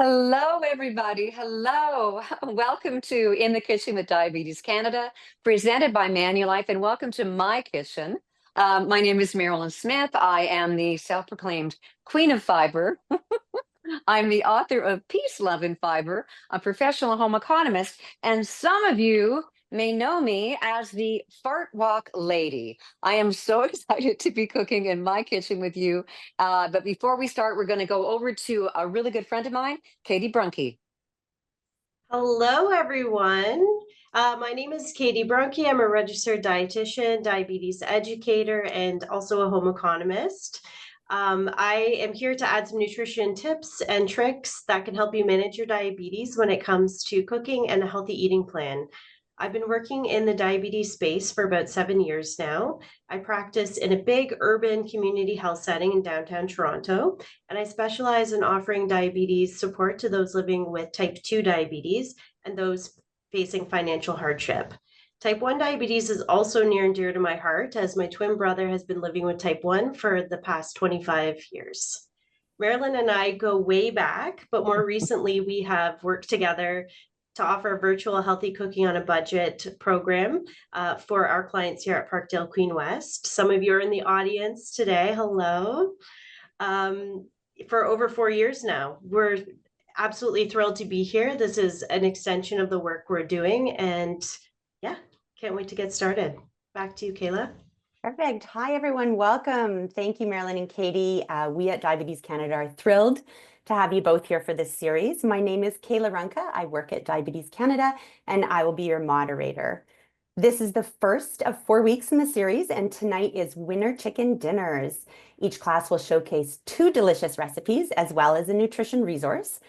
Hello, everybody. Hello. Welcome to In the Kitchen with Diabetes Canada, presented by Manulife, and welcome to my kitchen. My name is Marilyn Smith. I am the self-proclaimed Queen of Fiber. I'm the author of Peace, Love, and Fiber, a professional home economist, and some of you may know me as the Fart Walk Lady. I am so excited to be cooking in my kitchen with you. But before we start, we're going to go over to a really good friend of mine, Katie Brunke. Hello, everyone. My name is Katie Bronke. I'm a registered dietitian, diabetes educator, and also a home economist. I am here to add some nutrition tips and tricks that can help you manage your diabetes when it comes to cooking and a healthy eating plan. I've been working in the diabetes space for about 7 years now. I practice in a big urban community health setting in downtown Toronto, and I specialize in offering diabetes support to those living with type 2 diabetes and those facing financial hardship. Type 1 diabetes is also near and dear to my heart, as my twin brother has been living with type 1 for the past 25 years. Marilyn and I go way back, but more recently we have worked together to offer a virtual healthy cooking on a budget program for our clients here at Parkdale Queen West. Some of you are in the audience today. Hello. For over 4 years now. We're absolutely thrilled to be here. This is an extension of the work we're doing, and yeah, can't wait to get started. Back to you, Kayla. Perfect. Hi, everyone. Welcome. Thank you, Marilyn and Katie. We at Diabetes Canada are thrilled to have you both here for this series. My name is Kayla Runka. I work at Diabetes Canada, and I will be your moderator. This is the first of 4 weeks in the series, and tonight is Winter Chicken Dinners. Each class will showcase 2 delicious recipes as well as a nutrition resource.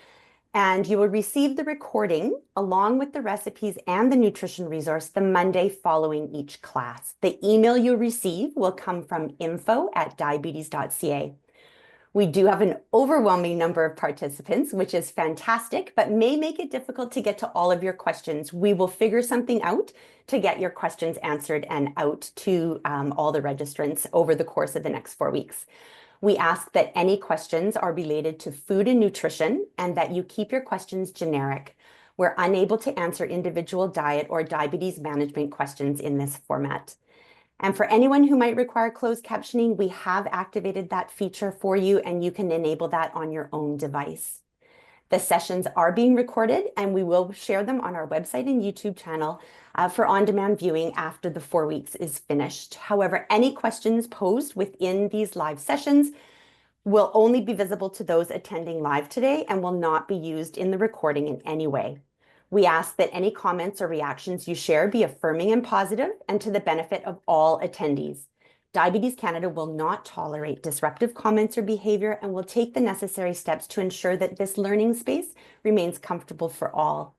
And you will receive the recording along with the recipes and the nutrition resource the Monday following each class. The email you'll receive will come from info@diabetes.ca. We do have an overwhelming number of participants, which is fantastic, but may make it difficult to get to all of your questions. We will figure something out to get your questions answered and out to all the registrants over the course of the next 4 weeks. We ask that any questions are related to food and nutrition and that you keep your questions generic. We're unable to answer individual diet or diabetes management questions in this format. And for anyone who might require closed captioning, we have activated that feature for you, and you can enable that on your own device. The sessions are being recorded, and we will share them on our website and YouTube channel for on-demand viewing after the 4 weeks is finished. However, any questions posed within these live sessions will only be visible to those attending live today and will not be used in the recording in any way. We ask that any comments or reactions you share be affirming and positive and to the benefit of all attendees. Diabetes Canada will not tolerate disruptive comments or behavior and will take the necessary steps to ensure that this learning space remains comfortable for all.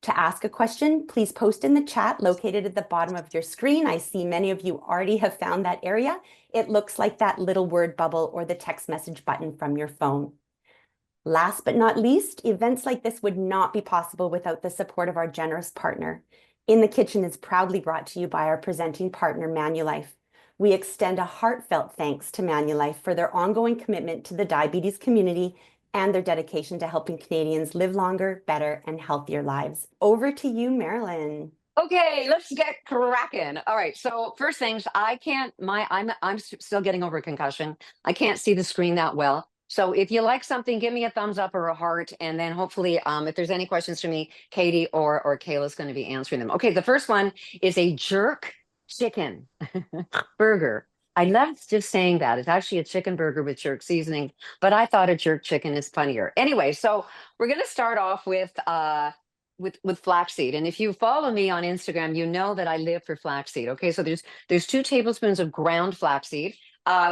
To ask a question, please post in the chat located at the bottom of your screen. I see many of you already have found that area. It looks like that little word bubble or the text message button from your phone. Last but not least, events like this would not be possible without the support of our generous partner. In the Kitchen is proudly brought to you by our presenting partner, Manulife. We extend a heartfelt thanks to Manulife for their ongoing commitment to the diabetes community and their dedication to helping Canadians live longer, better, and healthier lives. Over to you, Marilyn. Okay, let's get cracking. All right. So first things, I'm still getting over a concussion. I can't see the screen that well. So if you like something, give me a thumbs up or a heart, and then hopefully, if there's any questions for me, Katie or Kayla's going to be answering them. Okay, the first one is a jerk chicken burger. I love just saying that. It's actually a chicken burger with jerk seasoning, but I thought a jerk chicken is funnier. Anyway, so we're going to start off with flaxseed. And if you follow me on Instagram, you know that I live for flaxseed. Okay, so there's 2 tablespoons of ground flaxseed.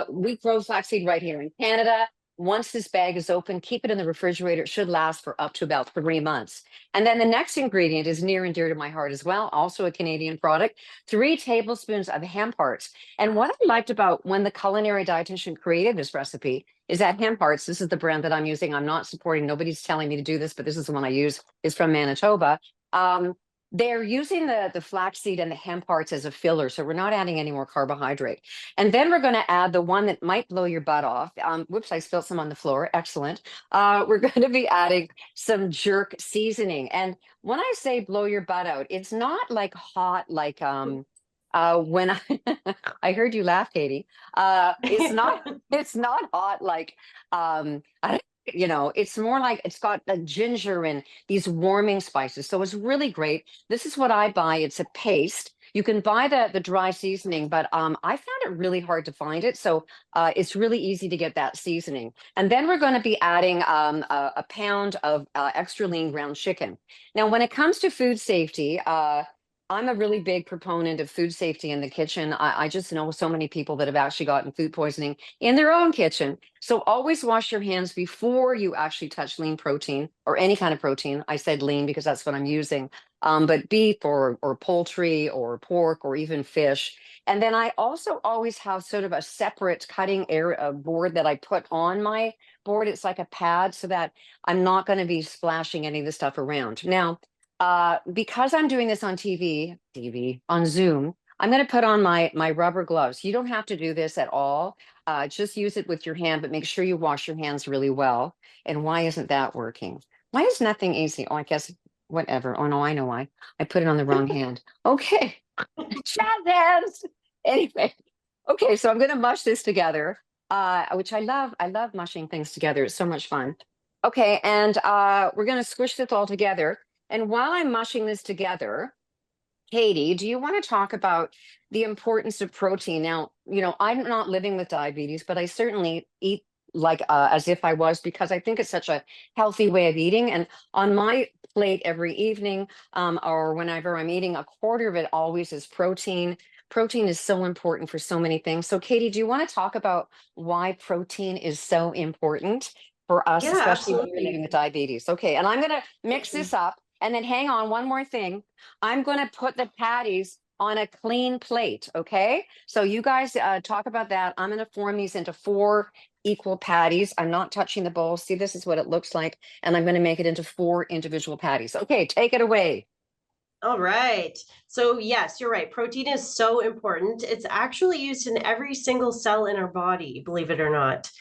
We grow flaxseed right here in Canada. Once this bag is open, keep it in the refrigerator. It should last for up to about 3 months. And then the next ingredient is near and dear to my heart as well, also a Canadian product, 3 tablespoons of hemp hearts. And what I liked about when the culinary dietitian created this recipe is that hemp hearts, this is the brand that I'm using. I'm not supporting, nobody's telling me to do this, but this is the one I use, is from Manitoba. they're using the flaxseed and the hemp parts as a filler, so we're not adding any more carbohydrate. And then we're going to add the one that might blow your butt off. Whoops, I spilled some on the floor. Excellent. We're going to be adding some jerk seasoning. And when I say blow your butt out, it's not like hot, like when I I heard you laugh, Katie. It's not it's not hot like it's more like it's got the ginger and these warming spices. So it's really great. This is what I buy. It's a paste. You can buy the dry seasoning, but I found it really hard to find it. So it's really easy to get that seasoning. And then we're going to be adding a pound of extra lean ground chicken. Now, when it comes to food safety, I'm a really big proponent of food safety in the kitchen. I just know so many people that have actually gotten food poisoning in their own kitchen. So always wash your hands before you actually touch lean protein or any kind of protein. I said lean because that's what I'm using. But beef or poultry or pork or even fish. And then I also always have sort of a separate cutting area board that I put on my board. It's like a pad so that I'm not going to be splashing any of the stuff around. Now, because I'm doing this on on Zoom, I'm going to put on my rubber gloves. You don't have to do this at all. Just use it with your hand, but make sure you wash your hands really well. And why isn't that working? Why is nothing easy? Oh, I guess whatever. Oh no, I know why. I put it on the wrong hand. Okay. Jazz hands. Anyway. Okay, so I'm going to mush this together, which I love. I love mushing things together. It's so much fun. Okay, and we're going to squish this all together. And while I'm mushing this together, Katie, do you want to talk about the importance of protein? Now, I'm not living with diabetes, but I certainly eat like as if I was because I think it's such a healthy way of eating. And on my plate every evening or whenever I'm eating, a quarter of it always is protein. Protein is so important for so many things. So, Katie, do you want to talk about why protein is so important for us, Yeah, especially when we're living absolutely. with diabetes? Okay, and I'm going to mix this up. And then hang on, one more thing. I'm going to put the patties on a clean plate. Okay. So you guys talk about that. I'm going to form these into 4 equal patties. I'm not touching the bowl. See, this is what it looks like. And I'm going to make it into 4 individual patties. Okay. Take it away. All right. So yes, you're right. Protein is so important. It's actually used in every single cell in our body, believe it or not.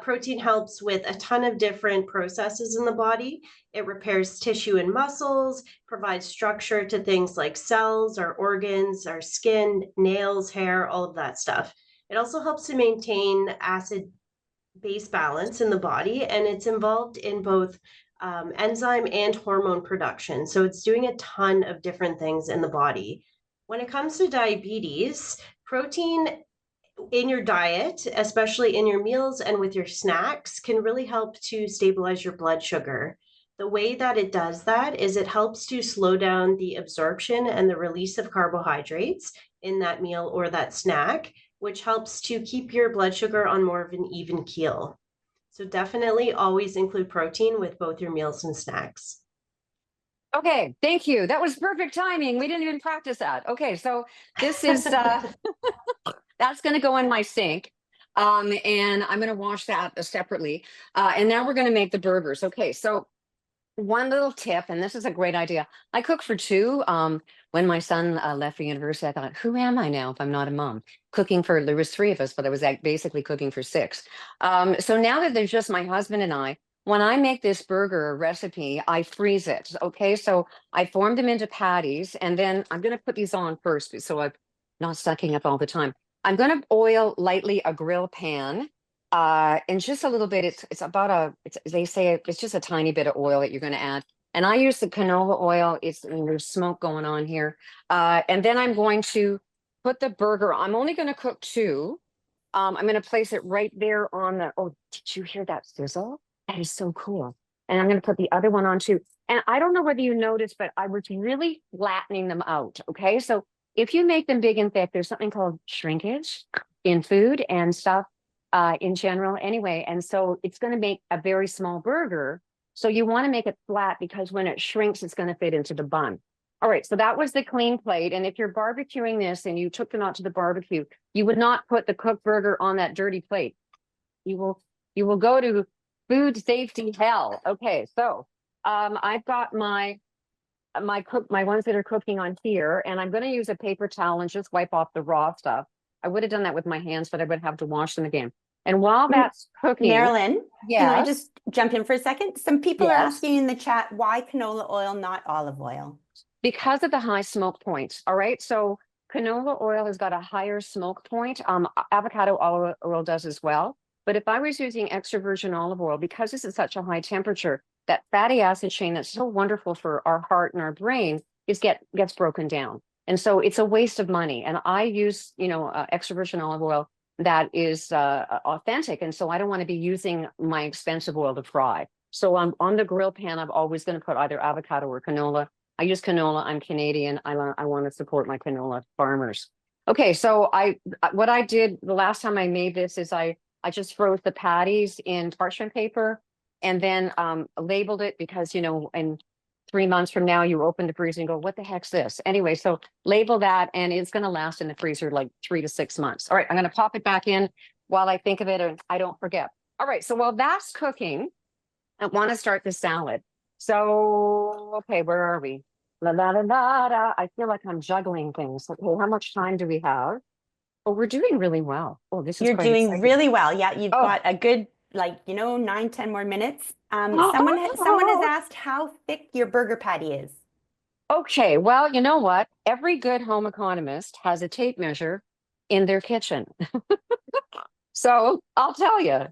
Protein helps with a ton of different processes in the body. It repairs tissue and muscles, provides structure to things like cells, our organs, our skin, nails, hair, all of that stuff. It also helps to maintain acid base balance in the body, and it's involved in both enzyme and hormone production. So it's doing a ton of different things in the body. When it comes to diabetes, protein in your diet, especially in your meals and with your snacks, can really help to stabilize your blood sugar. The way that it does that is it helps to slow down the absorption and the release of carbohydrates in that meal or that snack, which helps to keep your blood sugar on more of an even keel. So definitely always include protein with both your meals and snacks. Okay. Thank you. That was perfect timing. We didn't even practice that. Okay. So this is, that's going to go in my sink. And I'm going to wash that separately. And now we're going to make the burgers. Okay. So one little tip, and this is a great idea. I cook for 2. When my son left for university, I thought, who am I now if I'm not a mom? There was 3 of us, but I was basically cooking for 6. So now that there's just my husband and I, when I make this burger recipe, I freeze it. Okay, so I form them into patties, and then I'm going to put these on first, so I'm not sucking up all the time. I'm going to oil lightly a grill pan. And just a little bit, they say it's just a tiny bit of oil that you're going to add. And I use the canola oil. There's smoke going on here. And then I'm going to put the burger, I'm only going to cook 2. I'm going to place it right there on oh, did you hear that sizzle? That is so cool. And I'm going to put the other one on too. And I don't know whether you noticed, but I was really flattening them out. Okay. So if you make them big and thick, there's something called shrinkage in food and stuff. In general anyway. And so it's going to make a very small burger. So you want to make it flat because when it shrinks, it's going to fit into the bun. All right. So that was the clean plate. And if you're barbecuing this and you took them out to the barbecue, you would not put the cooked burger on that dirty plate. You will go to food safety hell. Okay. So I've got my my ones that are cooking on here, and I'm going to use a paper towel and just wipe off the raw stuff. I would have done that with my hands, but I would have to wash them again. And while that's cooking, Marilyn, can I yes, just jump in for a second? Some people are yes, asking in the chat, why canola oil, not olive oil? because of the high smoke points. All right, so canola oil has got a higher smoke point. Avocado oil does as well. But if I was using extra virgin olive oil, because this is such a high temperature, that fatty acid chain that's so wonderful for our heart and our brain gets broken down. And so it's a waste of money. And I use, extra virgin olive oil that is authentic. And so I don't want to be using my expensive oil to fry. So on the grill pan, I'm always going to put either avocado or canola. I use canola. I'm Canadian. I want to support my canola farmers. Okay, so what I did the last time I made this is I just froze the patties in parchment paper and then labeled it because, in 3 months from now, you open the freezer and go, what the heck's this? Anyway, so label that and it's going to last in the freezer like 3 to 6 months. All right, I'm going to pop it back in while I think of it and I don't forget. All right, so while that's cooking, I want to start the salad. So, okay, where are we? La la la la la. I feel like I'm juggling things. Okay, how much time do we have? Oh, we're doing really well. Oh, this is You're quite doing exciting. really well. Yeah, you've Oh. got a good, 9-10 more minutes. Someone has asked how thick your burger patty is. Okay, well, you know what? Every good home economist has a tape measure in their kitchen. So I'll tell you.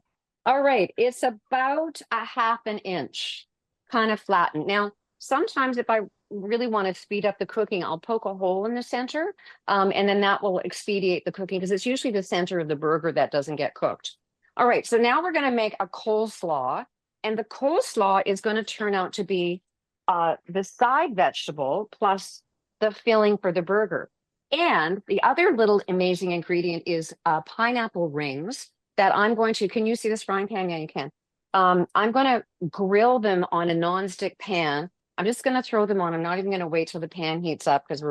All right, it's about a half an inch, kind of flattened. Now, sometimes if I really want to speed up the cooking, I'll poke a hole in the center, and then that will expedite the cooking because it's usually the center of the burger that doesn't get cooked. All right, so now we're going to make a coleslaw, and the coleslaw is going to turn out to be the side vegetable plus the filling for the burger. And the other little amazing ingredient is pineapple rings that I'm going to, can you see this frying pan? Yeah, you can. I'm going to grill them on a nonstick pan. I'm just going to throw them on. I'm not even going to wait till the pan heats up because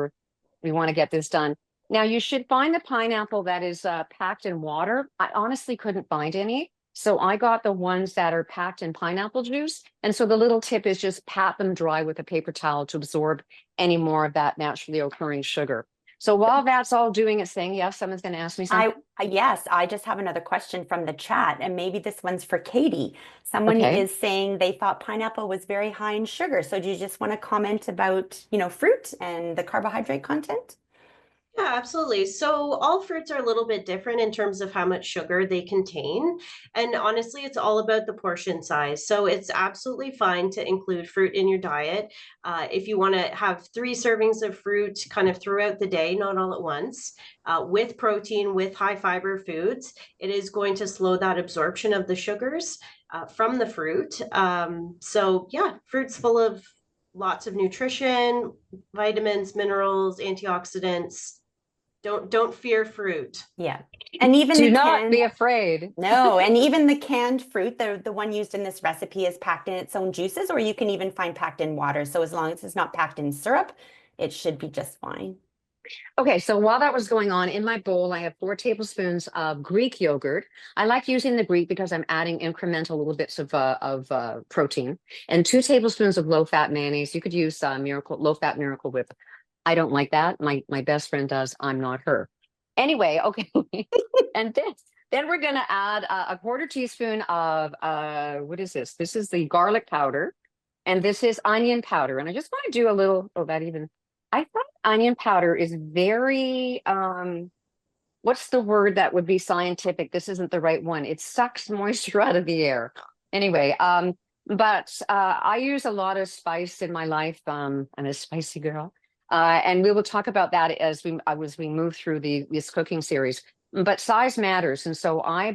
we want to get this done. Now you should find the pineapple that is packed in water. I honestly couldn't find any. So I got the ones that are packed in pineapple juice. And so the little tip is just pat them dry with a paper towel to absorb any more of that naturally occurring sugar. So while that's all doing its thing, yes, someone's going to ask me something. Yes, I just have another question from the chat, and maybe this one's for Katie. Someone Okay. is saying they thought pineapple was very high in sugar. So do you just want to comment about, fruit and the carbohydrate content? Yeah, absolutely. So all fruits are a little bit different in terms of how much sugar they contain. And honestly, it's all about the portion size. So it's absolutely fine to include fruit in your diet. If you want to have 3 servings of fruit kind of throughout the day, not all at once, with protein, with high fiber foods, it is going to slow that absorption of the sugars from the fruit. So yeah, fruit's full of lots of nutrition, vitamins, minerals, antioxidants. Don't fear fruit. Yeah. And even Do the not canned, be afraid. no, and even the canned fruit, the one used in this recipe is packed in its own juices, or you can even find packed in water. So as long as it's not packed in syrup, it should be just fine. Okay, so while that was going on, in my bowl, I have 4 tablespoons of Greek yogurt. I like using the Greek because I'm adding incremental little bits of protein, and 2 tablespoons of low-fat mayonnaise. You could use low-fat Miracle Whip. I don't like that. My best friend does. I'm not her. Anyway, okay. And then we're going to add a 1/4 teaspoon of what is this? This is the garlic powder, and this is onion powder. And I just want to do a little. Oh, that even. I thought onion powder is very. What's the word that would be scientific? This isn't the right one. It sucks moisture out of the air. Anyway, but I use a lot of spice in my life. I'm a spicy girl. And we will talk about that as we move through this cooking series. But size matters, and so I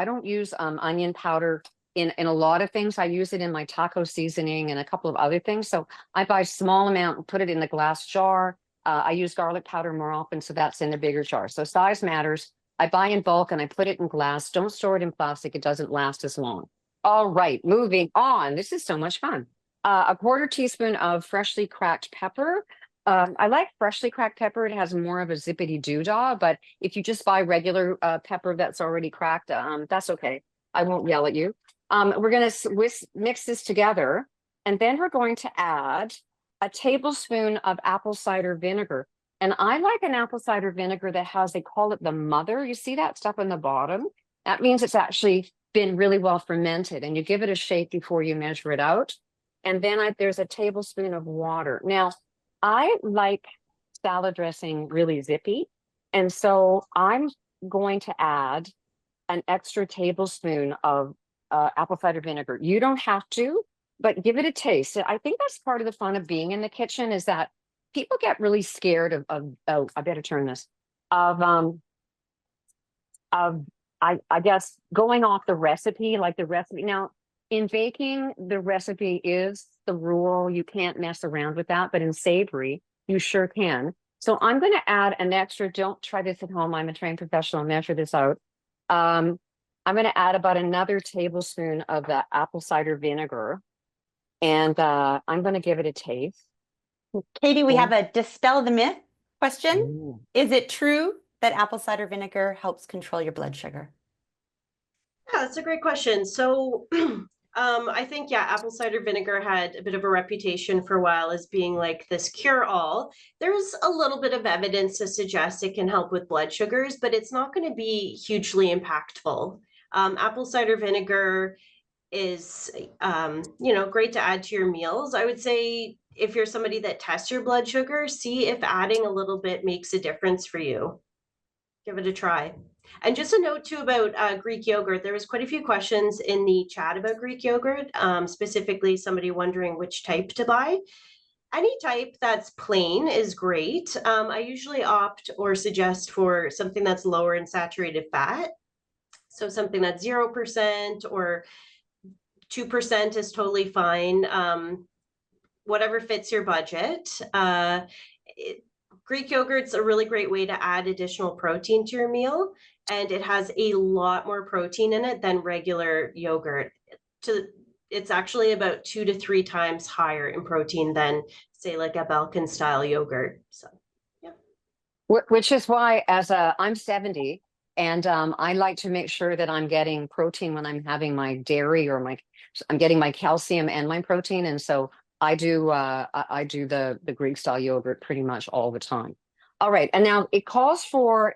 don't use onion powder in a lot of things. I use it in my taco seasoning and a couple of other things. So I buy a small amount and put it in the glass jar. I use garlic powder more often, so that's in the bigger jar. So size matters. I buy in bulk and I put it in glass. Don't store it in plastic; it doesn't last as long. All right, moving on. This is so much fun. A 1/4 teaspoon of freshly cracked pepper. I like freshly cracked pepper. It has more of a zippity doodah, but if you just buy regular pepper that's already cracked, that's okay. I won't yell at you. We're going to mix this together, and then we're going to add a tablespoon of apple cider vinegar. And I like an apple cider vinegar that has, they call it the mother. You see that stuff in the bottom? That means it's actually been really well fermented, and you give it a shake before you measure it out. And then there's a tablespoon of water. Now, I like salad dressing really zippy. And so I'm going to add an extra tablespoon of apple cider vinegar. You don't have to, but give it a taste. I think that's part of the fun of being in the kitchen, is that people get really scared of oh, I better turn this, of I guess going off the recipe, like the recipe. Now, in baking, the recipe is the rule. You can't mess around with that, but in savory, you sure can. So I'm going to add an extra, don't try this at home. I'm a trained professional, measure this out. I'm going to add about another tablespoon of the apple cider vinegar, and I'm going to give it a taste. Katie, we Yeah. have a dispel the myth question. Ooh. Is it true that apple cider vinegar helps control your blood sugar? Yeah, that's a great question. So I think, yeah, apple cider vinegar had a bit of a reputation for a while as being like this cure-all. There's a little bit of evidence to suggest it can help with blood sugars, but it's not going to be hugely impactful. Apple cider vinegar is, great to add to your meals. I would say if you're somebody that tests your blood sugar, see if adding a little bit makes a difference for you. Give it a try. And just a note too about Greek yogurt. There was quite a few questions in the chat about Greek yogurt, specifically somebody wondering which type to buy. Any type that's plain is great. I usually opt or suggest for something that's lower in saturated fat. So something that's 0% or 2% is totally fine. Whatever fits your budget. Greek yogurt's a really great way to add additional protein to your meal, and it has a lot more protein in it than regular yogurt. It's actually about 2 to 3 times higher in protein than, say, like a Balkan style yogurt. So, yeah. Which is why, I'm 70, and I like to make sure that I'm getting protein when I'm having my dairy, or I'm getting my calcium and my protein, and so I do the Greek style yogurt pretty much all the time. All right, and now it calls for,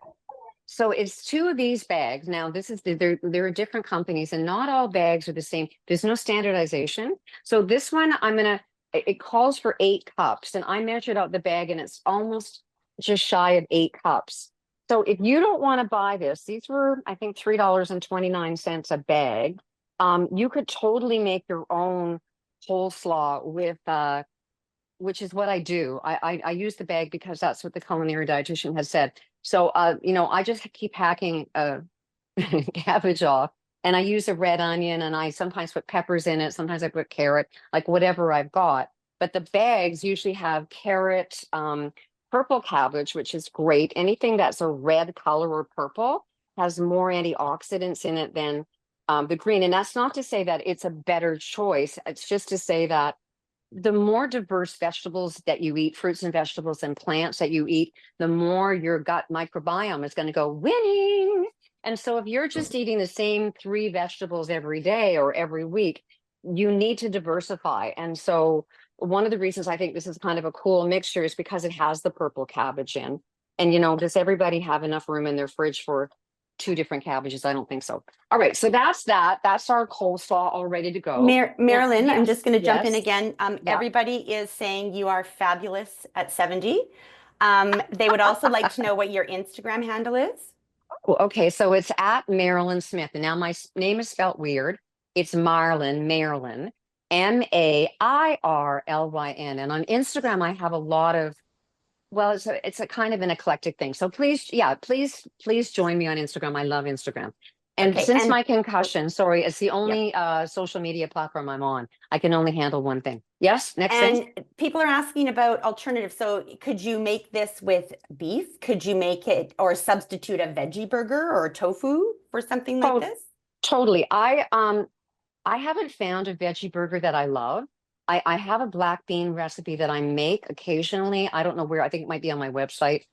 so it's 2 of these bags. Now this is there are different companies, and not all bags are the same. There's no standardization. So this one it calls for 8 cups, and I measured out the bag, and it's almost just shy of 8 cups. So if you don't want to buy this, these were, I think, $3.29 a bag. You could totally make your own coleslaw with which is what I do. I use the bag because that's what the culinary dietitian has said. So I just keep hacking cabbage off, and I use a red onion, and I sometimes put peppers in it, sometimes I put carrot, like whatever I've got. But the bags usually have carrot, purple cabbage, which is great. Anything that's a red color or purple has more antioxidants in it than the green. And that's not to say that it's a better choice. It's just to say that the more diverse vegetables that you eat, fruits and vegetables and plants that you eat, the more your gut microbiome is going to go winning. And so if you're just eating the same 3 vegetables every day or every week, you need to diversify. And so one of the reasons I think this is kind of a cool mixture is because it has the purple cabbage in. And does everybody have enough room in their fridge for 2 different cabbages? I don't think so. All right, so that's our coleslaw all ready to go. Marilyn, I'm Yes, just going to jump in yes. again. Yeah. Everybody is saying you are fabulous at 70. They would also like to know what your Instagram handle is. Oh, okay, so it's at Marilyn Smith, and now my name is spelled weird. It's Marilyn, Mairlyn, and on Instagram I have a lot of, well, it's a kind of an eclectic thing. So please join me on Instagram. I love Instagram. And Okay, since my concussion, sorry, it's the only social media platform I'm on. I can only handle one thing. Yes, next thing. And people are asking about alternatives. So could you make this with beef? Could you make it or substitute a veggie burger or tofu for something like this? Totally. I haven't found a veggie burger that I love. I have a black bean recipe that I make occasionally. I don't know where, I think it might be on my website.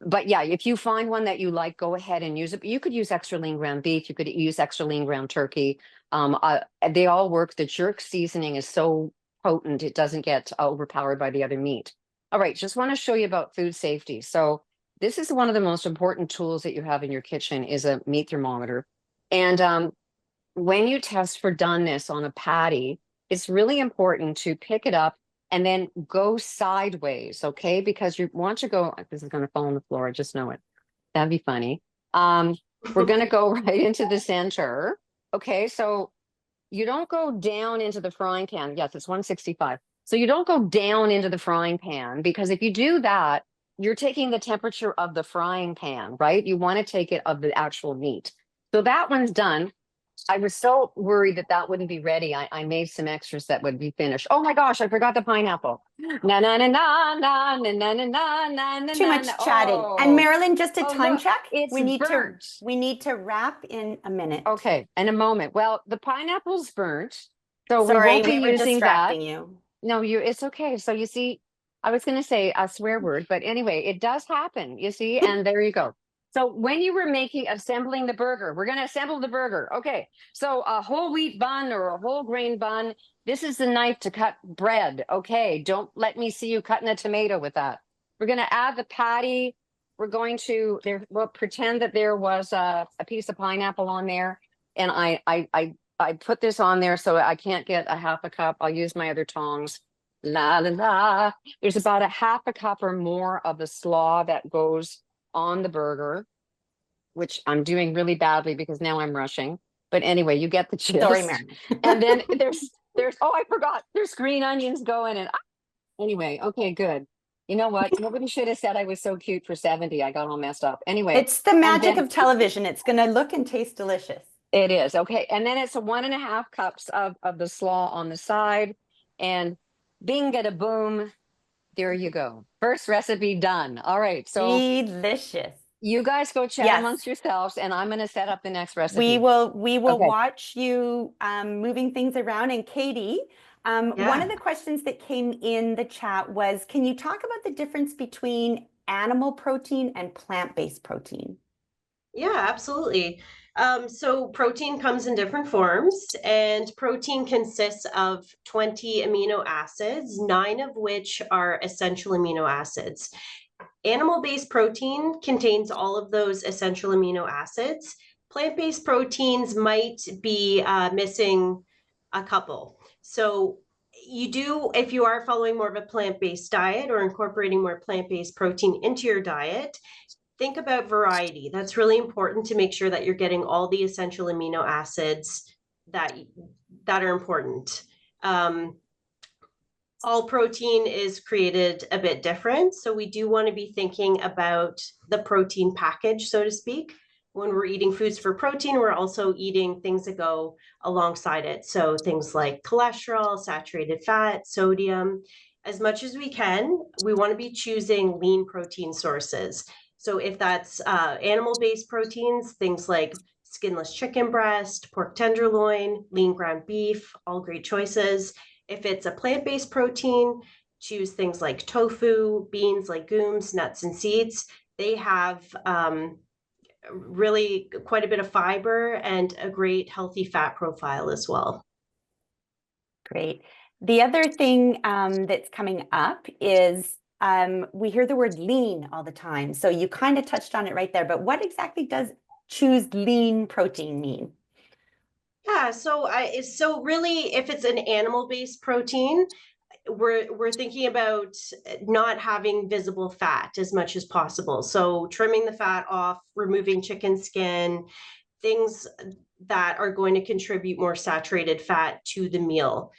But yeah, if you find one that you like, go ahead and use it. But you could use extra lean ground beef. You could use extra lean ground turkey. They all work. The jerk seasoning is so potent. It doesn't get overpowered by the other meat. All right, just want to show you about food safety. So this is one of the most important tools that you have in your kitchen is a meat thermometer. And when you test for doneness on a patty, it's really important to pick it up and then go sideways, okay? Because you want to go, this is going to fall on the floor, I just know it. That'd be funny. We're going to go right into the center. Okay, so you don't go down into the frying pan. Yes, it's 165. So you don't go down into the frying pan because if you do that, you're taking the temperature of the frying pan, right? You want to take it of the actual meat. So that one's done. I was so worried that that wouldn't be ready. I made some extras that would be finished. Oh my gosh, I forgot the pineapple. Na na na na na na na na na na. Too much na. chatting. And Oh, Marilyn, just a oh, time look, check. it's We burnt. need to wrap in a minute. Okay, in a moment. Well, the pineapple's burnt, so we Sorry, won't be we were using that. distracting you. No, it's okay. So you see, I was going to say a swear word, but anyway, it does happen, you see, and there you go. So when you were assembling the burger, we're going to assemble the burger. Okay, so a whole wheat bun or a whole grain bun. This is the knife to cut bread. Okay, don't let me see you cutting a tomato with that. We're going to add the patty. We're going to we'll pretend that there was a piece of pineapple on there, and I put this on there so I can't get a half a cup. I'll use my other tongs. La la la. There's about a half a cup or more of the slaw that goes on the burger, which I'm doing really badly because now I'm rushing. But anyway, you get the gist. Sorry, Marilyn. And then there's oh, I forgot. There's green onions going and anyway, okay, good. You know what? Nobody should have said I was so cute for 70. I got all messed up. Anyway, It's the magic then, of television. It's going to look and taste delicious. it is. Okay. And then it's 1.5 cups of the slaw on the side. And bing, get a boom. There you go. First recipe done. All right. So Delicious. you guys go chat Yes. amongst yourselves, and I'm going to set up the next recipe. We will Okay. watch you moving things around. And Katie, one of the questions that came in the chat was, can you talk about the difference between animal protein and plant-based protein? Yeah, absolutely. So protein comes in different forms, and protein consists of 20 amino acids, 9 of which are essential amino acids. Animal-based protein contains all of those essential amino acids. Plant-based proteins might be missing a couple. So if you are following more of a plant-based diet or incorporating more plant-based protein into your diet, think about variety. That's really important to make sure that you're getting all the essential amino acids that are important. All protein is created a bit different. So we do want to be thinking about the protein package, so to speak. When we're eating foods for protein, we're also eating things that go alongside it. So things like cholesterol, saturated fat, sodium. As much as we can, we want to be choosing lean protein sources. So if that's animal-based proteins, things like skinless chicken breast, pork tenderloin, lean ground beef, all great choices. If it's a plant-based protein, choose things like tofu, beans, legumes, nuts, and seeds. They have really quite a bit of fiber and a great healthy fat profile as well. Great. The other thing that's coming up is we hear the word lean all the time. So you kind of touched on it right there, but what exactly does choose lean protein mean? Yeah, so really, if it's an animal-based protein, we're thinking about not having visible fat as much as possible. So trimming the fat off, removing chicken skin, things that are going to contribute more saturated fat to the meal.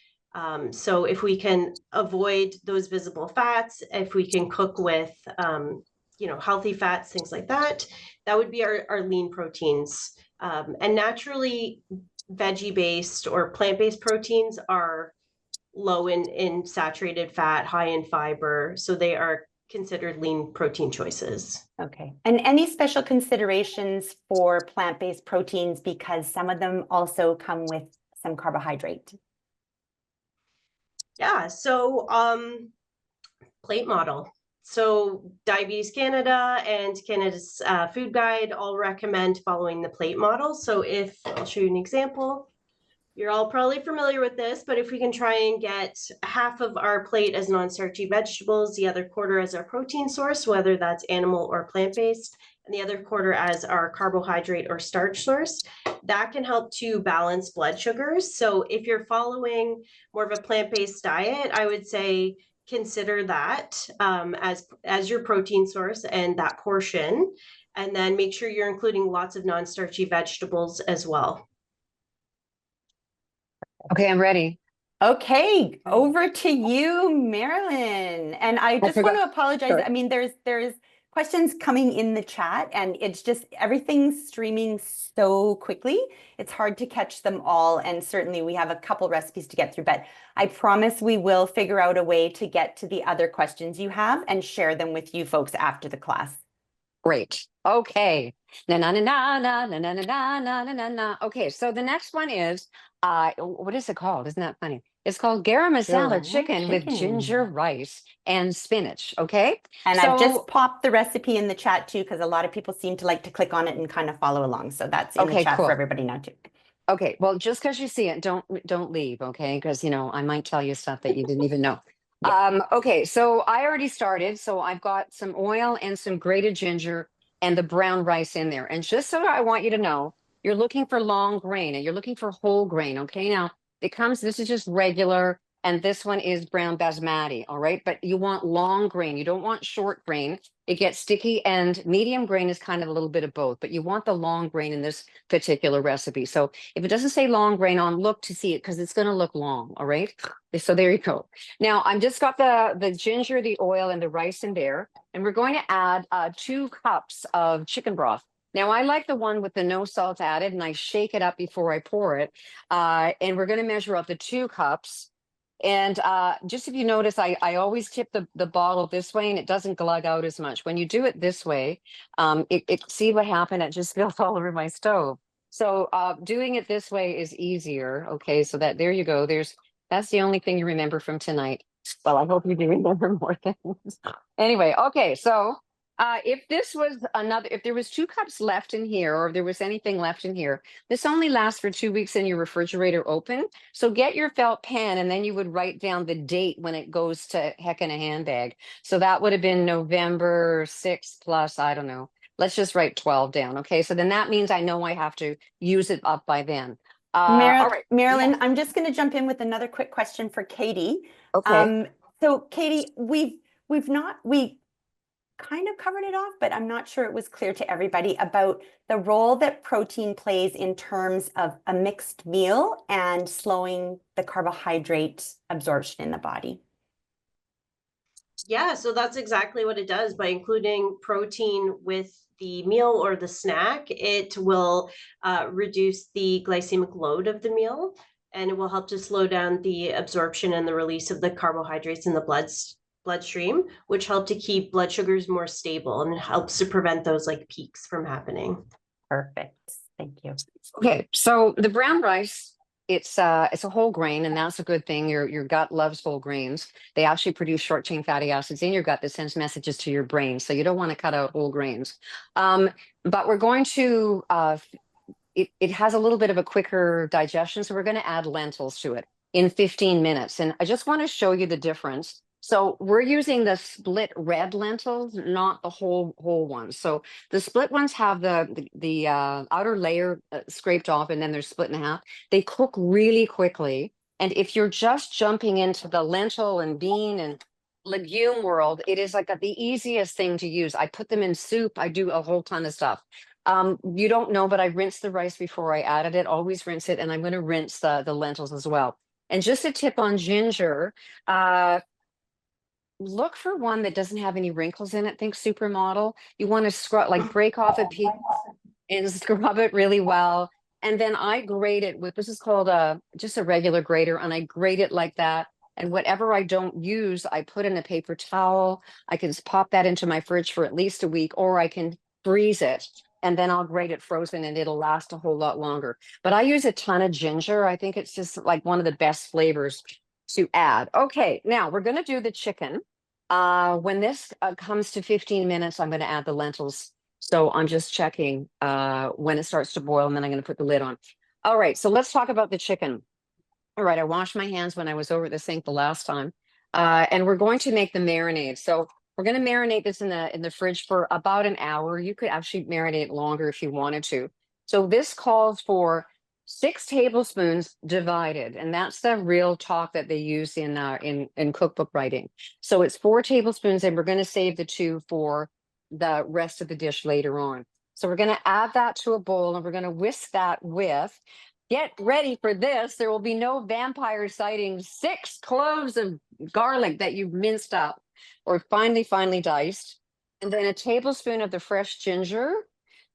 So if we can avoid those visible fats, if we can cook with healthy fats, things like that, that would be our lean proteins. And naturally, veggie-based or plant-based proteins are low in saturated fat, high in fiber, so they are considered lean protein choices. Okay. And any special considerations for plant-based proteins, because some of them also come with some carbohydrate? Yeah, so plate model. So Diabetes Canada and Canada's Food Guide all recommend following the plate model. So if I'll show you an example. You're all probably familiar with this, but if we can try and get half of our plate as non-starchy vegetables, the other quarter as our protein source, whether that's animal or plant-based, and the other quarter as our carbohydrate or starch source, that can help to balance blood sugars. So if you're following more of a plant-based diet, I would say consider that as your protein source and that portion, and then make sure you're including lots of non-starchy vegetables as well. Okay, I'm ready. Okay, over to you, Marilyn. And I just want forgot. to apologize. Sorry. I mean, there's questions coming in the chat, and it's just everything's streaming so quickly. It's hard to catch them all. And certainly we have a couple recipes to get through, but I promise we will figure out a way to get to the other questions you have and share them with you folks after the class. Great. Okay. Na na na na na na na na na na na na. Okay, so the next one is what is it called? Isn't that funny? It's called garam masala Garam chicken with ginger chicken. rice and spinach. Okay. And I've just So popped the recipe in the chat too, because a lot of people seem to like to click on it and kind of follow along. So that's in the okay, chat for cool. everybody now too. Okay, well, just because you see it, don't leave, okay? Because I might tell you stuff that you didn't even know. Yeah. Okay, so I already started. So I've got some oil and some grated ginger and the brown rice in there. And just so I want you to know, you're looking for long grain and you're looking for whole grain, okay? Now this is just regular, and this one is brown basmati, all right? But you want long grain. You don't want short grain. It gets sticky, and medium grain is kind of a little bit of both, but you want the long grain in this particular recipe. So if it doesn't say long grain on, look to see it because it's going to look long. All right. So there you go. Now I'm just got the ginger, the oil, and the rice in there, and we're going to add 2 cups of chicken broth. Now I like the one with the no salt added, and I shake it up before I pour it. And we're going to measure up the 2 cups. And just if you notice, I always tip the bottle this way and it doesn't glug out as much. When you do it this way, see what happened? It just spilled all over my stove. So doing it this way is easier. Okay, so there you go. That's the only thing you remember from tonight. Well, I hope you do remember more things. Anyway, okay, so if there was 2 cups left in here, or if there was anything left in here, this only lasts for 2 weeks in your refrigerator open. So get your felt pen, and then you would write down the date when it goes to heck in a handbag. So that would have been November 6th plus, I don't know. Let's just write 12 down. Okay. So then that means I know I have to use it up by then. All right. Marilyn, Yeah. I'm just going to jump in with another quick question for Katie. Okay. So Katie, we kind of covered it off, but I'm not sure it was clear to everybody about the role that protein plays in terms of a mixed meal and slowing the carbohydrate absorption in the body. Yeah, so that's exactly what it does. By including protein with the meal or the snack, it will reduce the glycemic load of the meal, and it will help to slow down the absorption and the release of the carbohydrates in the bloodstream, which help to keep blood sugars more stable and helps to prevent those like peaks from happening. Perfect. Thank you. Okay. So the brown rice, it's a whole grain, and that's a good thing. Your gut loves whole grains. They actually produce short chain fatty acids in your gut that sends messages to your brain. So you don't want to cut out whole grains. But we're going to it has a little bit of a quicker digestion. So we're going to add lentils to it in 15 minutes. And I just want to show you the difference. So we're using the split red lentils, not the whole ones. So the split ones have the outer layer scraped off, and then they're split in half. They cook really quickly. And if you're just jumping into the lentil and bean and legume world, it is like the easiest thing to use. I put them in soup. I do a whole ton of stuff. You don't know, but I rinsed the rice before I added it. Always rinse it, and I'm going to rinse the lentils as well. And just a tip on ginger, look for one that doesn't have any wrinkles in it. Think supermodel. You want to scrub, like break off a piece and scrub it really well. And then I grate it with, this is called just a regular grater, and I grate it like that. And whatever I don't use, I put in a paper towel. I can pop that into my fridge for at least a week, or I can freeze it, and then I'll grate it frozen, and it'll last a whole lot longer. But I use a ton of ginger. I think it's just like one of the best flavors to add. Okay, now we're going to do the chicken. When this comes to 15 minutes, I'm going to add the lentils. So I'm just checking when it starts to boil, and then I'm going to put the lid on. All right, so let's talk about the chicken. All right, I washed my hands when I was over at the sink the last time. And we're going to make the marinade. So we're going to marinate this in the fridge for about an hour. You could actually marinate longer if you wanted to. So this calls for 6 tablespoons divided, and that's the real talk that they use in cookbook writing. So it's 4 tablespoons, and we're going to save the 2 for the rest of the dish later on. So we're going to add that to a bowl, and we're going to whisk that with. Get ready for this. There will be no vampire sightings. 6 cloves of garlic that you've minced up or finely diced. And then a tablespoon of the fresh ginger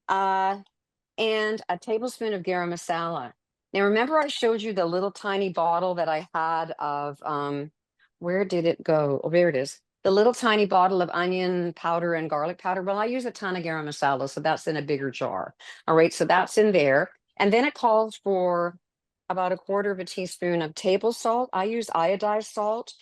and a tablespoon of garam masala. Now, remember I showed you the little tiny bottle that I had of, where did it go? Oh, there it is. The little tiny bottle of onion powder and garlic powder. Well, I use a ton of garam masala, so that's in a bigger jar. All right, so that's in there. And then it calls for about 1/4 teaspoon of table salt. I use iodized salt.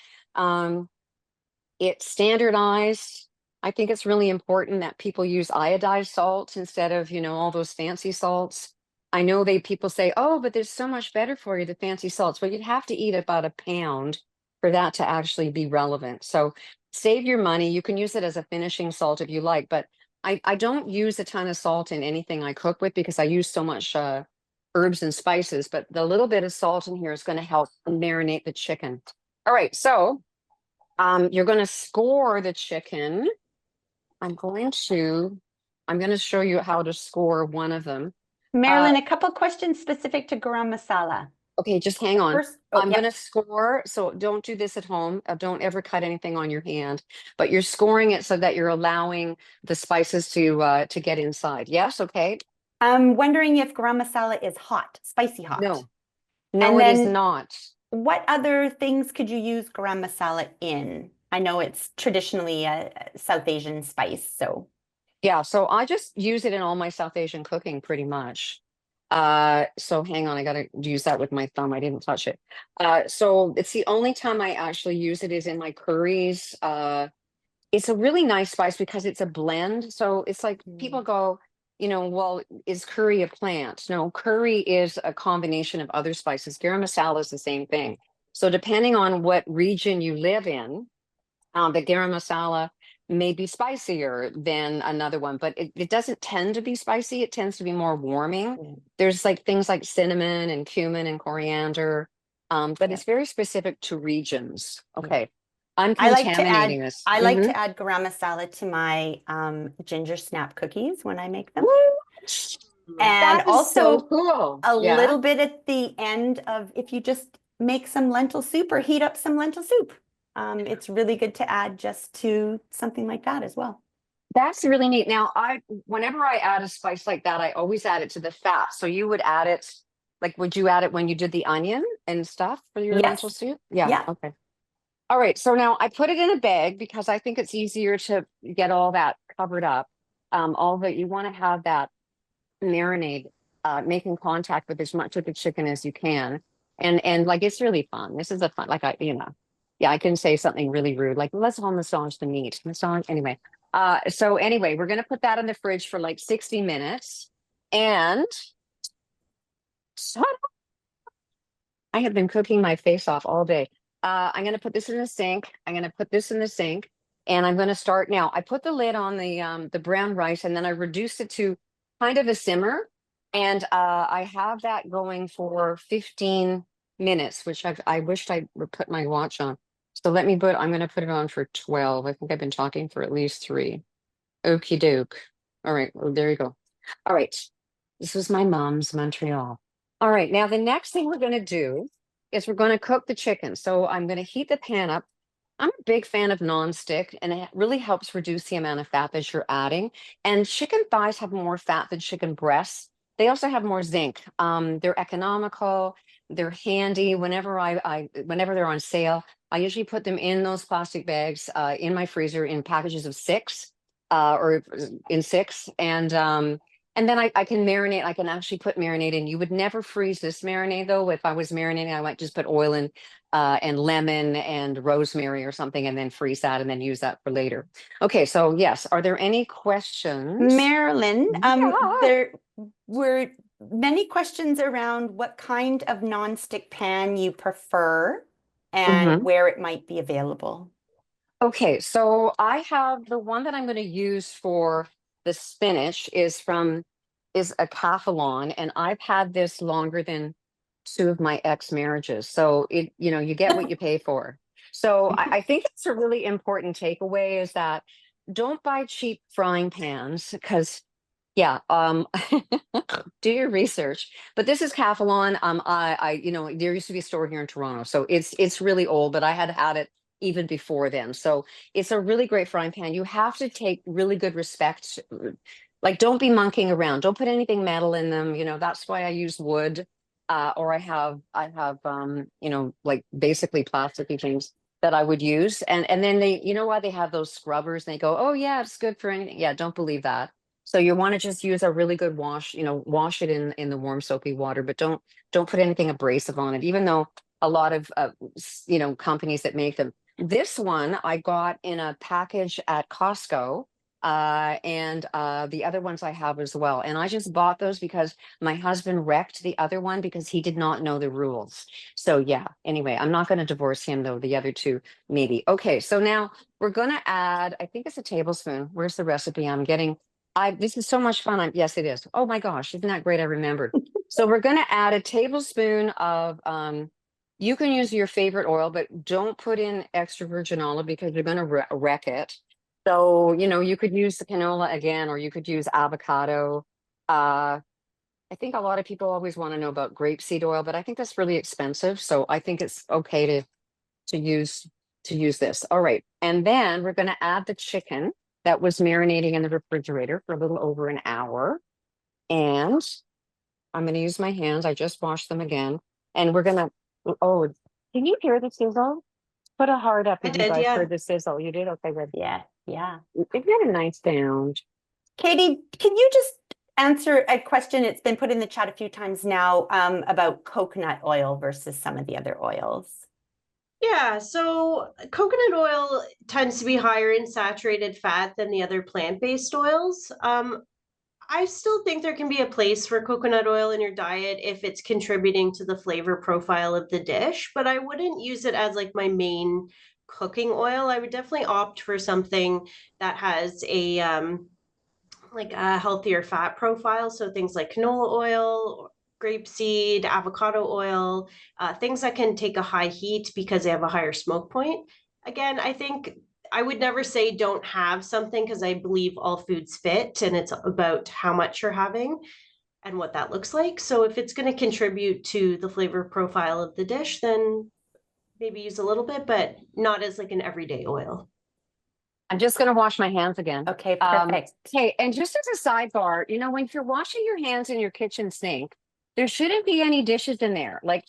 It's standardized. I think it's really important that people use iodized salt instead of, all those fancy salts. I know people say, oh, but there's so much better for you, the fancy salts. Well, you'd have to eat about a pound for that to actually be relevant. So save your money. You can use it as a finishing salt if you like, but I don't use a ton of salt in anything I cook with because I use so much herbs and spices, but the little bit of salt in here is going to help marinate the chicken. All right, so you're going to score the chicken. I'm going to show you how to score one of them. Marilyn, a couple questions specific to garam masala. Okay, just hang on. First, I'm going to score. So don't do this at home. Don't ever cut anything on your hand, but you're scoring it so that you're allowing the spices to get inside. Yes. Okay. I'm wondering if garam masala is hot, spicy hot. No, And it is then not. What other things could you use garam masala in? I know it's traditionally a South Asian spice, so. Yeah, so I just use it in all my South Asian cooking pretty much. So hang on, I gotta use that with my thumb. I didn't touch it. So it's the only time I actually use it is in my curries. It's a really nice spice because it's a blend. So it's like people go, well, is curry a plant? No, curry is a combination of other spices. Garam masala is the same thing. So depending on what region you live in, the garam masala may be spicier than another one, but it doesn't tend to be spicy. It tends to be more warming. There's like things like cinnamon and cumin and coriander, but it's very specific to regions. Okay. I'm contaminating this. I like to add garam masala to my ginger snap cookies when I make them. And also cool. a little bit at the end of if you just make some lentil soup or heat up some lentil soup. It's really good to add just to something like that as well. That's really neat. Now, whenever I add a spice like that, I always add it to the fat. So you would add it, would you add it when you did the onion and stuff for your lentil soup? Yeah. Okay. All right. So now I put it in a bag because I think it's easier to get all that covered up. You want to have that marinade making contact with as much of the chicken as you can. And it's really fun. This is a fun, yeah, I can say something really rude, like let's massage the meat. Anyway. So anyway, we're gonna put that in the fridge for 60 minutes. And shut up. I have been cooking my face off all day. I'm gonna put this in the sink. And I'm gonna start now. I put the lid on the brown rice and then I reduced it to kind of a simmer. And I have that going for 15 minutes, which I wished I would put my watch on. So I'm going to put it on for 12. I think I've been talking for at least 3. Okie doke. All right. Well, there you go. All right. This was my mom's Montreal. All right. Now, the next thing we're going to do is we're going to cook the chicken. So I'm going to heat the pan up. I'm a big fan of nonstick, and it really helps reduce the amount of fat that you're adding. And chicken thighs have more fat than chicken breasts. They also have more zinc. They're economical. They're handy. Whenever whenever they're on sale, I usually put them in those plastic bags in my freezer in packages of 6 or in 6. And then I can marinate. I can actually put marinade in. You would never freeze this marinade though. If I was marinating, I might just put oil in and lemon and rosemary or something and then freeze that and then use that for later. Okay, so yes, are there any questions? Marilyn, we're many questions around what kind of nonstick pan you prefer and Mhm. where it might be available. Okay, so I have the one that I'm going to use for the spinach is a Cathalon, and I've had this longer than two of my ex-marriages. So you get what you pay for. So I think it's a really important takeaway is that don't buy cheap frying pans because yeah, do your research. But this is Cathalon. There used to be a store here in Toronto, so it's really old, but I had it even before then. So it's a really great frying pan. You have to take really good respect. Like, don't be monkeying around. Don't put anything metal in them. That's why I use wood, or I have like basically plasticky things that I would use. And then why they have those scrubbers and they go, oh yeah, it's good for anything. Yeah, don't believe that. So you want to just use a really good wash, wash it in the warm soapy water, but don't put anything abrasive on it, even though a lot of companies that make them. This one I got in a package at Costco, and the other ones I have as well. And I just bought those because my husband wrecked the other one because he did not know the rules. So yeah, anyway, I'm not going to divorce him though. The other two, maybe. Okay, so now we're going to add, I think it's a tablespoon. Where's the recipe? This is so much fun. Yes, it is. Oh my gosh, isn't that great? I remembered. So we're going to add a tablespoon of, you can use your favorite oil, but don't put in extra virgin olive because you're going to wreck it. So, you could use the canola again, or you could use avocado. I think a lot of people always want to know about grapeseed oil, but I think that's really expensive. So I think it's okay to use this. All right. And then we're going to add the chicken that was marinating in the refrigerator for a little over an hour. And I'm going to use my hands. I just washed them again. And we're going to, oh, can you hear the sizzle? Put a heart up I if you did, guys yeah. heard the sizzle. You did? Okay, good. Yeah, yeah. Isn't that a nice sound? Katie, can you just answer a question? It's been put in the chat a few times now about coconut oil versus some of the other oils. Yeah, so coconut oil tends to be higher in saturated fat than the other plant-based oils. I still think there can be a place for coconut oil in your diet if it's contributing to the flavor profile of the dish, but I wouldn't use it as like my main cooking oil. I would definitely opt for something that has a like a healthier fat profile. So things like canola oil, grapeseed, avocado oil, things that can take a high heat because they have a higher smoke point. Again, I think I would never say don't have something because I believe all foods fit and it's about how much you're having and what that looks like. So if it's going to contribute to the flavor profile of the dish, then maybe use a little bit, but not as like an everyday oil. I'm just going to wash my hands again. Okay, perfect. Okay, and just as a sidebar, when you're washing your hands in your kitchen sink, there shouldn't be any dishes in there, like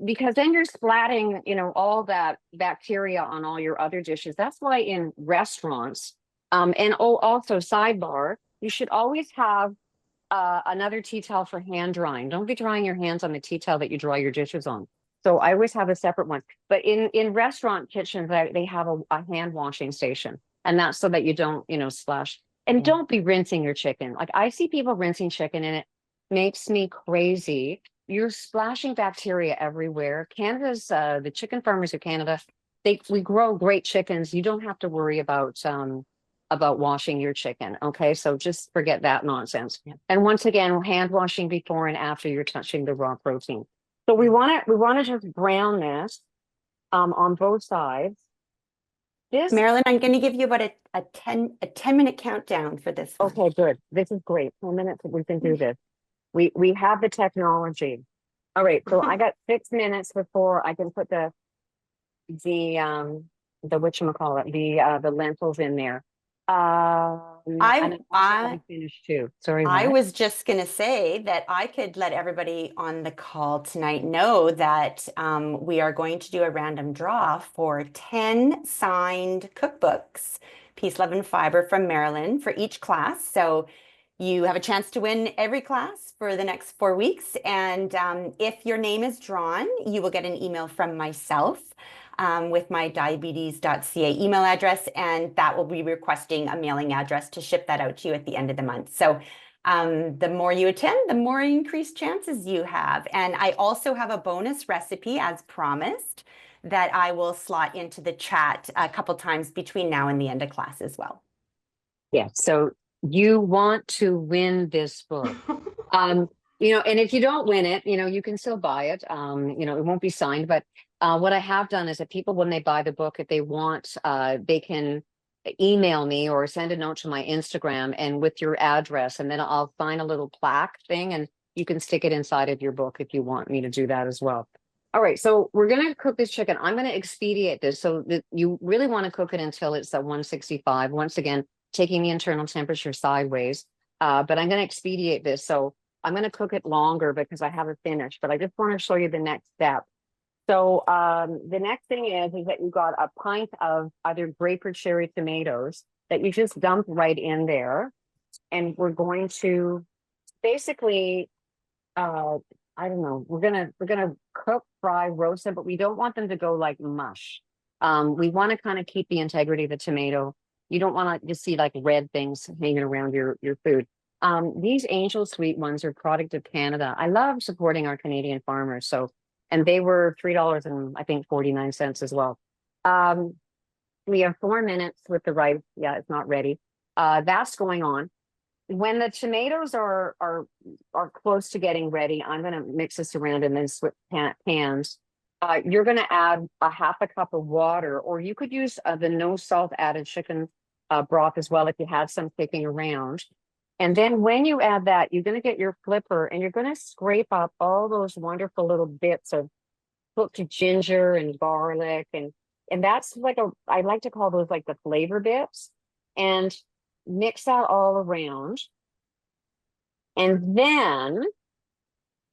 because then you're splatting, all that bacteria on all your other dishes. That's why in restaurants, and also sidebar, you should always have another tea towel for hand drying. Don't be drying your hands on the tea towel that you dry your dishes on. So I always have a separate one. But in restaurant kitchens, they have a hand washing station, and that's so that you don't, splash. And Yeah. don't be rinsing your chicken. Like I see people rinsing chicken, and it makes me crazy. You're splashing bacteria everywhere. Canada's the chicken farmers of Canada, we grow great chickens. You don't have to worry about washing your chicken. Okay, so just forget that nonsense. Yeah. And once again, hand washing before and after you're touching the raw protein. So we want to just brown this on both sides. This Marilyn, I'm going to give you about a 10-minute countdown for this one. okay, good. This is great. 10 minutes, we can do this. We have the technology. All right, so I got 6 minutes before I can put the whatchamacallit, the lentils in there. And I also finished too. Sorry. I what? was just going to say that I could let everybody on the call tonight know that we are going to do a random draw for 10 signed cookbooks, Peace, Love, and Fiber from Marilyn for each class. So you have a chance to win every class for the next 4 weeks. And if your name is drawn, you will get an email from myself with my diabetes.ca email address, and that will be requesting a mailing address to ship that out to you at the end of the month. So The more you attend, the more increased chances you have. And I also have a bonus recipe, as promised, that I will slot into the chat a couple times between now and the end of class as well. Yeah. So you want to win this book. And if you don't win it, you can still buy it. It won't be signed, but what I have done is that people, when they buy the book, if they want, they can email me or send a note to my Instagram and with your address, and then I'll find a little plaque thing and you can stick it inside of your book if you want me to do that as well. All right, so we're gonna cook this chicken. I'm gonna expedite this so that you really want to cook it until it's at 165. Once again, taking the internal temperature sideways. But I'm gonna expedite this. So I'm going to cook it longer because I haven't finished, but I just want to show you the next step. So the next thing is that you got a pint of either grape or cherry tomatoes that you just dump right in there. And we're going to basically, I don't know, we're gonna cook, fry, roast them, but we don't want them to go like mush. We want to kind of keep the integrity of the tomato. You don't want to just see like red things hanging around your food. These Angel Sweet ones are a product of Canada. I love supporting our Canadian farmers. And they were $3 and I think 49 cents as well. We have 4 minutes with the rice. Yeah, it's not ready. That's going on. When the tomatoes are close to getting ready, I'm going to mix this around and then switch pans. You're going to add a half a cup of water, or you could use the no salt added chicken broth as well if you had some kicking around. And then when you add that, you're going to get your flipper and you're going to scrape up all those wonderful little bits of cooked ginger and garlic. And that's like I like to call those like the flavor bits, and mix that all around. And then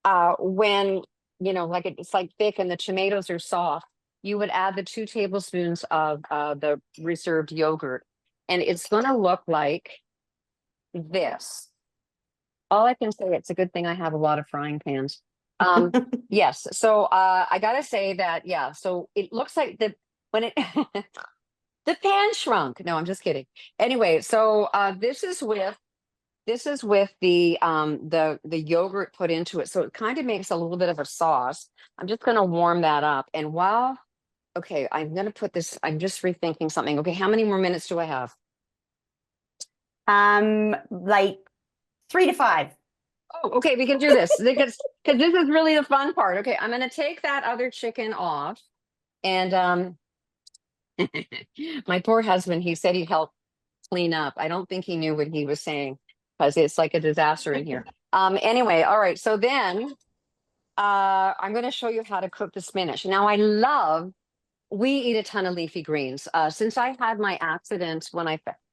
when, like it's like thick and the tomatoes are soft, you would add the 2 tablespoons of the reserved yogurt. And it's going to look like this. All I can say, it's a good thing I have a lot of frying pans. Yes. So I gotta say that, yeah. So it looks like when it the pan shrunk. No, I'm just kidding. Anyway, so this is with the yogurt put into it. So it kind of makes a little bit of a sauce. I'm just gonna warm that up. And okay, I'm gonna put this, I'm just rethinking something. Okay, how many more minutes do I have? Like 3 to 5. Oh, okay, we can do this because this is really the fun part. Okay, I'm gonna take that other chicken off, and my poor husband, he said he'd help clean up. I don't think he knew what he was saying because it's like a disaster in here. Anyway, all right, so then I'm gonna show you how to cook the spinach. Now we eat a ton of leafy greens. Since I had my accident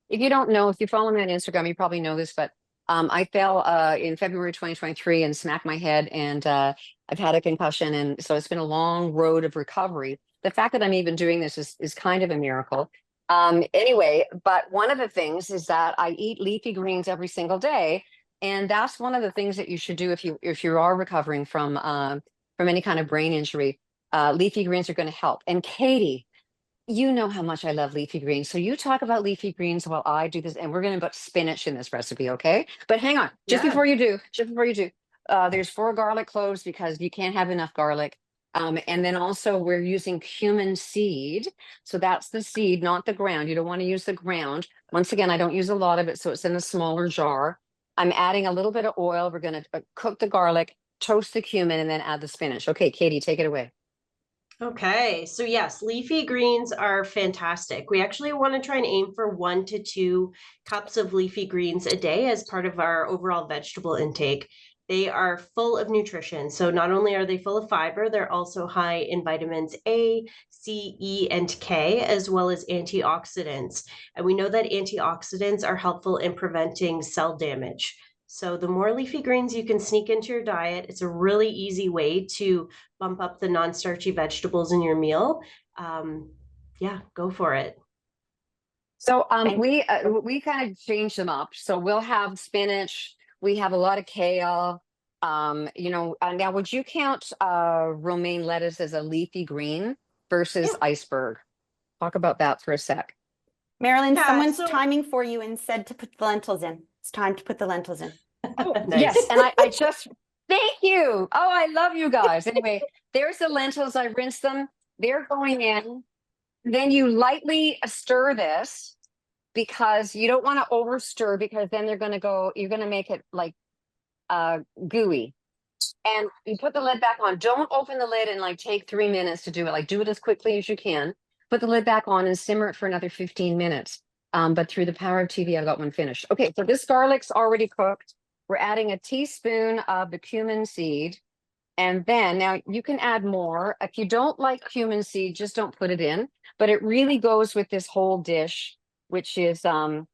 if you don't know, if you follow me on Instagram, you probably know this, but I fell in February 2023 and smacked my head, and I've had a concussion, and so it's been a long road of recovery. The fact that I'm even doing this is kind of a miracle. Anyway, but one of the things is that I eat leafy greens every single day, and that's one of the things that you should do if you are recovering from any kind of brain injury. Leafy greens are going to help. And Katie, you know how much I love leafy greens. So you talk about leafy greens while I do this, and we're going to put spinach in this recipe, okay? But hang on, just before you do, there's 4 garlic cloves because you can't have enough garlic. And then also we're using cumin seed. So that's the seed, not the ground. You don't want to use the ground. Once again, I don't use a lot of it, so it's in a smaller jar. I'm adding a little bit of oil. We're going to cook the garlic, toast the cumin, and then add the spinach. Okay, Katie, take it away. Okay, so yes, leafy greens are fantastic. We actually want to try and aim for 1 to 2 cups of leafy greens a day as part of our overall vegetable intake. They are full of nutrition. So not only are they full of fiber, they're also high in vitamins A, C, E, and K, as well as antioxidants. And we know that antioxidants are helpful in preventing cell damage. So the more leafy greens you can sneak into your diet, it's a really easy way to bump up the non-starchy vegetables in your meal. Yeah, go for it. So we kind of change them up. So we'll have spinach. We have a lot of kale. Now would you count romaine lettuce as a leafy green versus iceberg? Talk about that for a sec. Marilyn, someone's timing for you and said to put the lentils in. It's time to put the lentils in. Oh, yes, Nice. and I just thank you. Oh, I love you guys. Anyway, there's the lentils. I rinsed them. They're going in. Then you lightly stir this because you don't want to over stir because then they're going to go, you're going to make it like gooey. And you put the lid back on. Don't open the lid and like take 3 minutes to do it. Like do it as quickly as you can. Put the lid back on and simmer it for another 15 minutes. But through the power of TV, I got one finished. Okay, so this garlic's already cooked. We're adding a teaspoon of the cumin seed. And then now you can add more. If you don't like cumin seed, just don't put it in. But it really goes with this whole dish, which is South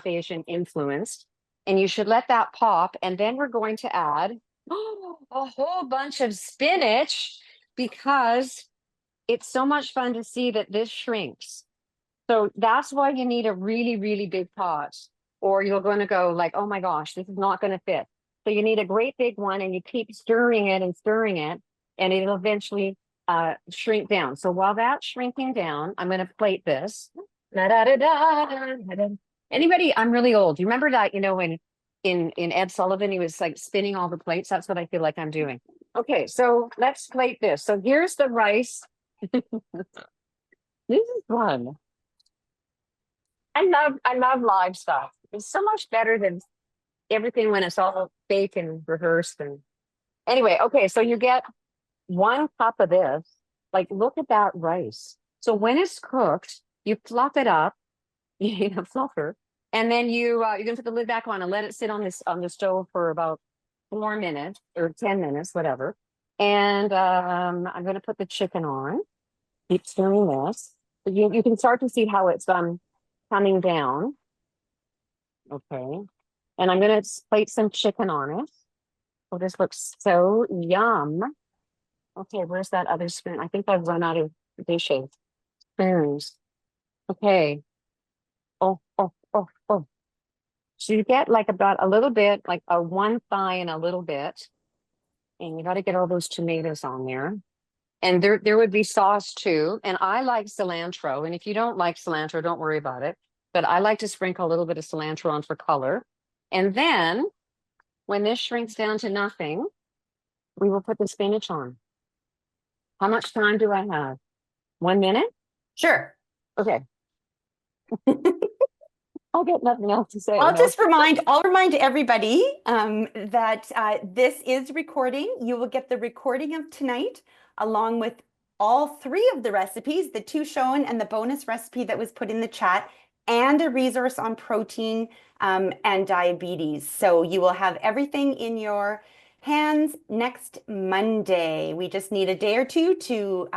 Asian influenced. And you should let that pop. And then we're going to add a whole bunch of spinach because it's so much fun to see that this shrinks. So that's why you need a really, really big pot, or you're going to go like, oh my gosh, this is not going to fit. So you need a great big one and you keep stirring it and it'll eventually shrink down. So while that's shrinking down, I'm going to plate this. Anybody, I'm really old. You remember that, when in Ed Sullivan, he was like spinning all the plates. That's what I feel like I'm doing. Okay, so let's plate this. So here's the rice. This is fun. I love live stuff. It's so much better than everything when it's all fake and rehearsed. And anyway, okay, so you get 1 cup of this. Like, look at that rice. So when it's cooked, you fluff it up, fluffer, and then you're gonna put the lid back on and let it sit on the stove for about 4 minutes or 10 minutes, whatever. And I'm gonna put the chicken on. Keep stirring this. But you can start to see how it's coming down. Okay. And I'm going to plate some chicken on it. Oh, this looks so yum. Okay, where's that other spoon? I think I've run out of dishes. Spoons. Okay. Oh. So you get like about a little bit, like a 1 thigh and a little bit. And you got to get all those tomatoes on there. And there would be sauce too. And I like cilantro. And if you don't like cilantro, don't worry about it. But I like to sprinkle a little bit of cilantro on for color. And then when this shrinks down to nothing, we will put the spinach on. How much time do I have? 1 minute? Sure. Okay. I'll get nothing else to say. I'll remind everybody that this is recording. You will get the recording of tonight along with all 3 of the recipes, the 2 shown and the bonus recipe that was put in the chat, and a resource on protein and diabetes. So you will have everything in your hands next Monday. We just need a day or 2 to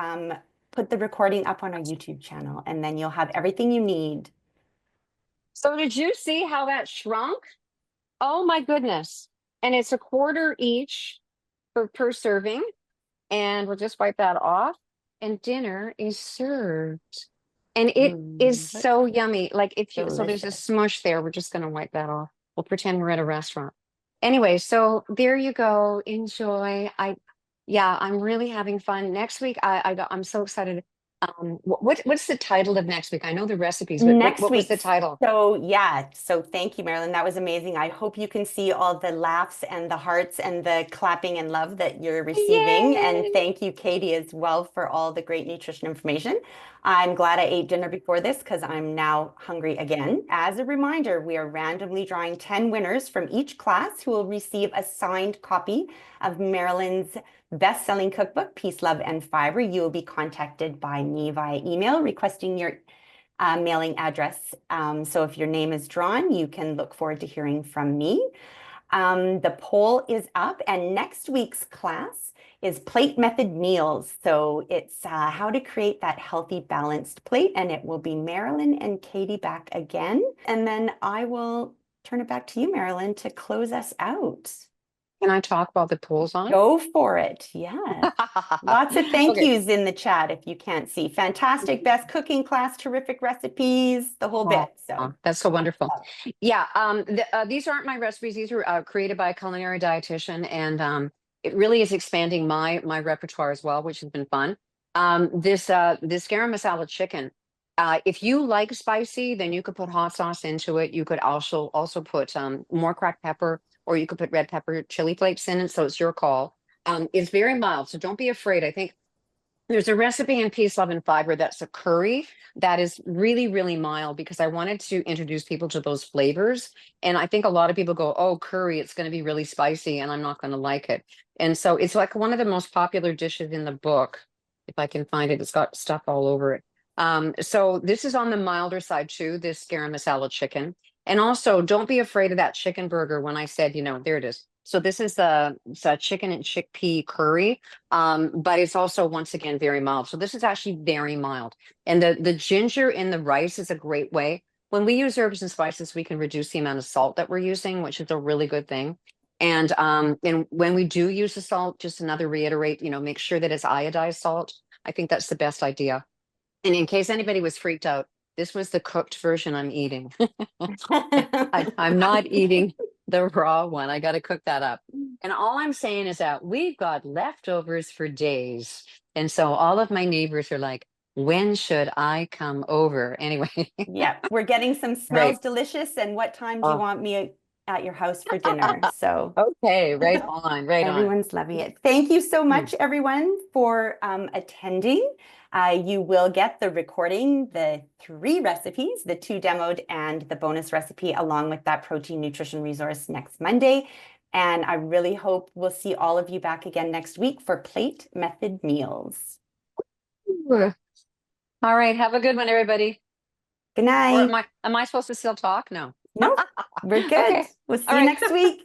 put the recording up on our YouTube channel, and then you'll have everything you need. So did you see how that shrunk? Oh my goodness. And it's 1/4 each per serving. And we'll just wipe that off. And dinner is served. And it is so yummy. Like so there's a smush there. We're just gonna wipe that off. We'll pretend we're at a restaurant. Anyway, so there you go. Enjoy. I'm really having fun. Next week, I'm so excited. What's the title of next week? I know the recipes, but what was the title? So thank you, Marilyn. That was amazing. I hope you can see all the laughs and the hearts and the clapping and love that you're receiving. Yay! And thank you, Katie, as well, for all the great nutrition information. I'm glad I ate dinner before this because I'm now hungry again. As a reminder, we are randomly drawing 10 winners from each class who will receive a signed copy of Marilyn's best-selling cookbook, Peace, Love, and Fiber. You will be contacted by me via email requesting your mailing address. So if your name is drawn, you can look forward to hearing from me. The poll is up, and next week's class is plate method meals. So it's how to create that healthy, balanced plate, and it will be Marilyn and Katie back again. And then I will turn it back to you, Marilyn, to close us out. Can I talk about the polls on? Go for it. Yeah. Lots of thank yous in the chat if you can't see. Fantastic, best cooking class, terrific recipes, the whole bit. So that's so wonderful. Yeah. These aren't my recipes. These were created by a culinary dietitian, and it really is expanding my repertoire as well, which has been fun. This garam masala chicken. If you like spicy, then you could put hot sauce into it. You could also put more cracked pepper or you could put red pepper chili flakes in it. So it's your call. It's very mild, so don't be afraid. I think there's a recipe in Peace, Love, and Fiber that's a curry that is really, really mild because I wanted to introduce people to those flavors. And I think a lot of people go, oh, curry, it's going to be really spicy and I'm not going to like it. And so it's like one of the most popular dishes in the book. If I can find it, it's got stuff all over it. So this is on the milder side too, this garam masala chicken. And also don't be afraid of that chicken burger when I said, there it is. So this is it's a chicken and chickpea curry. But it's also, once again, very mild. So this is actually very mild. And the ginger in the rice is a great way. When we use herbs and spices, we can reduce the amount of salt that we're using, which is a really good thing. And when we do use the salt, just another reiterate, make sure that it's iodized salt. I think that's the best idea. And in case anybody was freaked out, this was the cooked version I'm eating. I'm not eating the raw one. I got to cook that up. And all I'm saying is that we've got leftovers for days. And so all of my neighbors are like, when should I come over? Anyway. Yeah, we're getting some smells delicious. And what time do you want me at your house for dinner? So okay, right on, right on. Everyone's loving it. Thank you so much, everyone, for attending. You will get the recording, the 3 recipes, the 2 demoed and the bonus recipe, along with that protein nutrition resource next Monday. And I really hope we'll see all of you back again next week for Plate Method Meals. All right, have a good one, everybody. Good night. Or am I supposed to still talk? No. No, we're good. Okay. We'll see you next week.